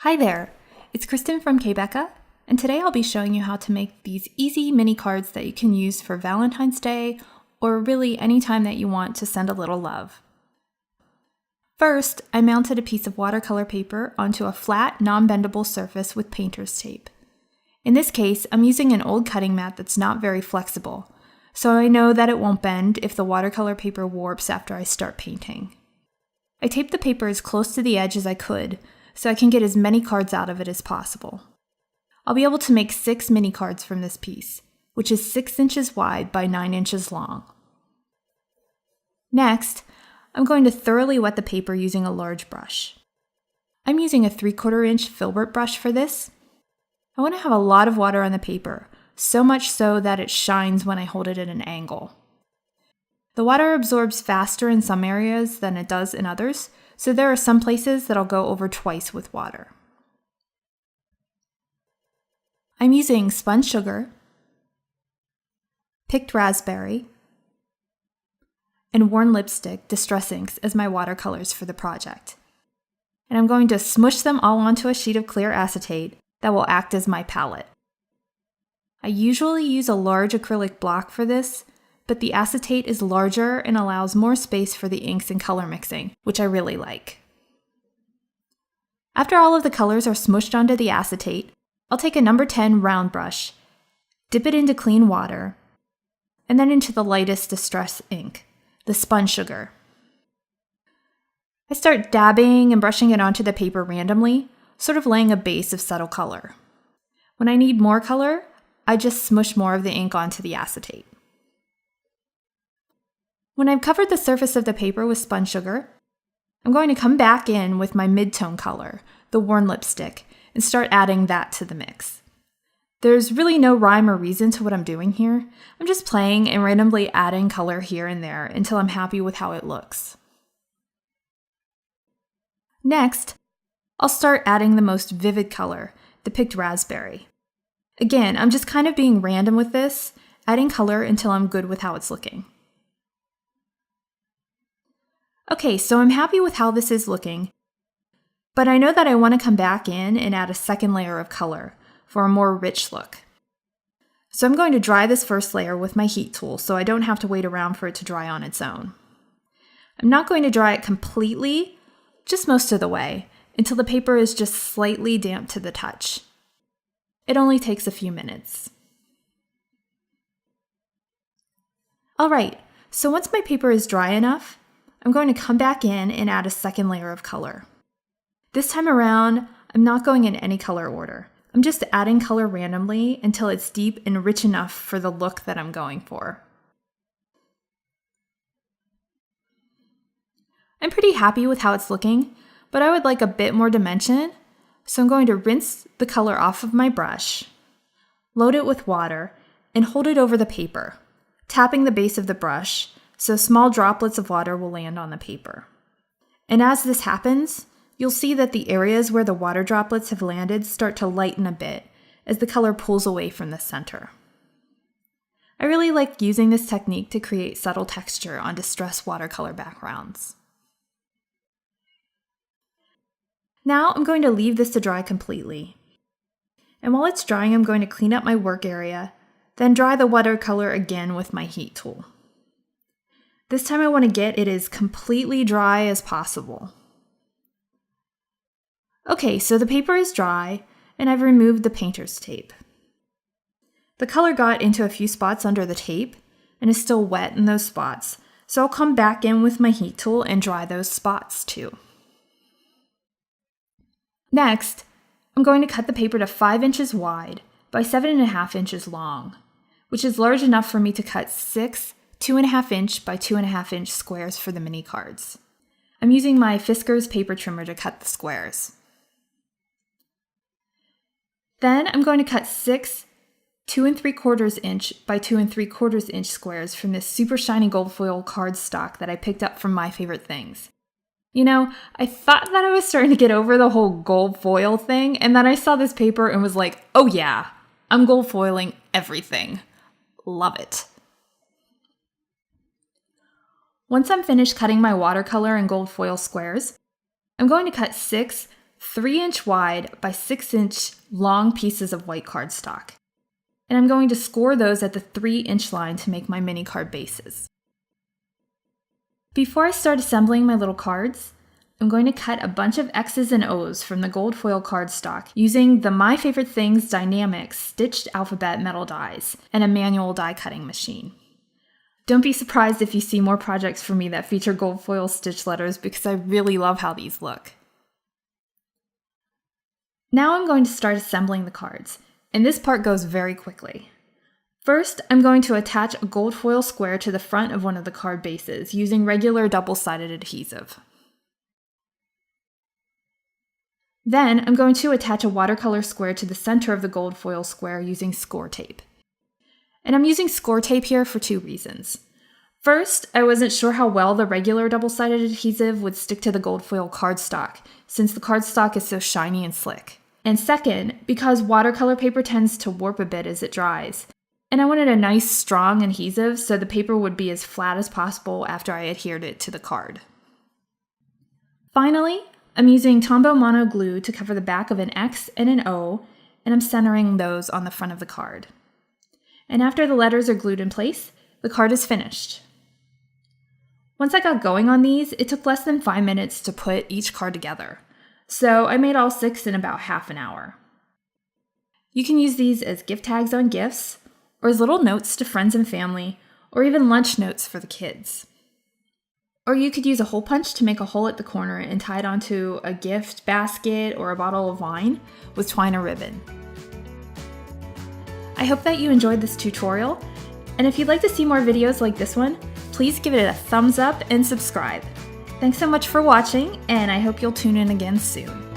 Hi there, it's Kristen from k.becca, and today I'll be showing you how to make these easy mini cards that you can use for Valentine's Day or really any time that you want to send a little love. First, I mounted a piece of watercolor paper onto a flat, non-bendable surface with painter's tape. In this case, I'm using an old cutting mat that's not very flexible, so I know that it won't bend if the watercolor paper warps after I start painting. I taped the paper as close to the edge as I could, so I can get as many cards out of it as possible. I'll be able to make 6 mini cards from this piece, which is 6 inches wide by 9 inches long. Next, I'm going to thoroughly wet the paper using a large brush. I'm using a 3/4 inch Filbert brush for this. I want to have a lot of water on the paper, so much so that it shines when I hold it at an angle. The water absorbs faster in some areas than it does in others, so there are some places that I'll go over twice with water. I'm using spun sugar, picked raspberry, and worn lipstick distress inks as my watercolors for the project. And I'm going to smush them all onto a sheet of clear acetate that will act as my palette. I usually use a large acrylic block for this, but the acetate is larger and allows more space for the inks and color mixing, which I really like. After all of the colors are smushed onto the acetate, I'll take a number 10 round brush, dip it into clean water, and then into the lightest distress ink, the spun sugar. I start dabbing and brushing it onto the paper randomly, sort of laying a base of subtle color. When I need more color, I just smush more of the ink onto the acetate. When I've covered the surface of the paper with spun sugar, I'm going to come back in with my mid-tone color, the worn lipstick, and start adding that to the mix. There's really no rhyme or reason to what I'm doing here. I'm just playing and randomly adding color here and there until I'm happy with how it looks. Next, I'll start adding the most vivid color, the picked raspberry. Again, I'm just kind of being random with this, adding color until I'm good with how it's looking. Okay, so I'm happy with how this is looking, but I know that I want to come back in and add a second layer of color for a more rich look. So I'm going to dry this first layer with my heat tool so I don't have to wait around for it to dry on its own. I'm not going to dry it completely, just most of the way, until the paper is just slightly damp to the touch. It only takes a few minutes. Alright, so once my paper is dry enough, I'm going to come back in and add a second layer of color. This time around, I'm not going in any color order. I'm just adding color randomly until it's deep and rich enough for the look that I'm going for. I'm pretty happy with how it's looking, but I would like a bit more dimension, so I'm going to rinse the color off of my brush, load it with water, and hold it over the paper, tapping the base of the brush so small droplets of water will land on the paper. And as this happens, you'll see that the areas where the water droplets have landed start to lighten a bit as the color pulls away from the center. I really like using this technique to create subtle texture on distressed watercolor backgrounds. Now I'm going to leave this to dry completely. And while it's drying, I'm going to clean up my work area, then dry the watercolor again with my heat tool. This time I want to get it as completely dry as possible. Okay, so the paper is dry, and I've removed the painter's tape. The color got into a few spots under the tape, and is still wet in those spots, so I'll come back in with my heat tool and dry those spots too. Next, I'm going to cut the paper to 5 inches wide by 7.5 inches long, which is large enough for me to cut 6 2.5 inch by 2.5 inch squares for the mini cards. I'm using my Fiskars paper trimmer to cut the squares. Then I'm going to cut 6 2 3/4 inch by 2 3/4 inch squares from this super shiny gold foil cardstock that I picked up from My Favorite Things. You know, I thought that I was starting to get over the whole gold foil thing, and then I saw this paper and was like, oh yeah, I'm gold foiling everything. Love it. Once I'm finished cutting my watercolor and gold foil squares, I'm going to cut 6 3-inch wide by 6-inch long pieces of white cardstock. And I'm going to score those at the 3-inch line to make my mini card bases. Before I start assembling my little cards, I'm going to cut a bunch of X's and O's from the gold foil cardstock using the My Favorite Things Die-namics stitched alphabet metal dies and a manual die cutting machine. Don't be surprised if you see more projects from me that feature gold foil stitch letters because I really love how these look. Now I'm going to start assembling the cards, and this part goes very quickly. First, I'm going to attach a gold foil square to the front of one of the card bases using regular double-sided adhesive. Then, I'm going to attach a watercolor square to the center of the gold foil square using score tape. And I'm using score tape here for 2 reasons. First, I wasn't sure how well the regular double-sided adhesive would stick to the gold foil cardstock, since the cardstock is so shiny and slick. And second, because watercolor paper tends to warp a bit as it dries. And I wanted a nice, strong adhesive so the paper would be as flat as possible after I adhered it to the card. Finally, I'm using Tombow Mono glue to cover the back of an X and an O, and I'm centering those on the front of the card. And after the letters are glued in place, the card is finished. Once I got going on these, it took less than 5 minutes to put each card together. So I made all 6 in about half an hour. You can use these as gift tags on gifts, or as little notes to friends and family, or even lunch notes for the kids. Or you could use a hole punch to make a hole at the corner and tie it onto a gift basket or a bottle of wine with twine or ribbon. I hope that you enjoyed this tutorial, and if you'd like to see more videos like this one, please give it a thumbs up and subscribe. Thanks so much for watching, and I hope you'll tune in again soon.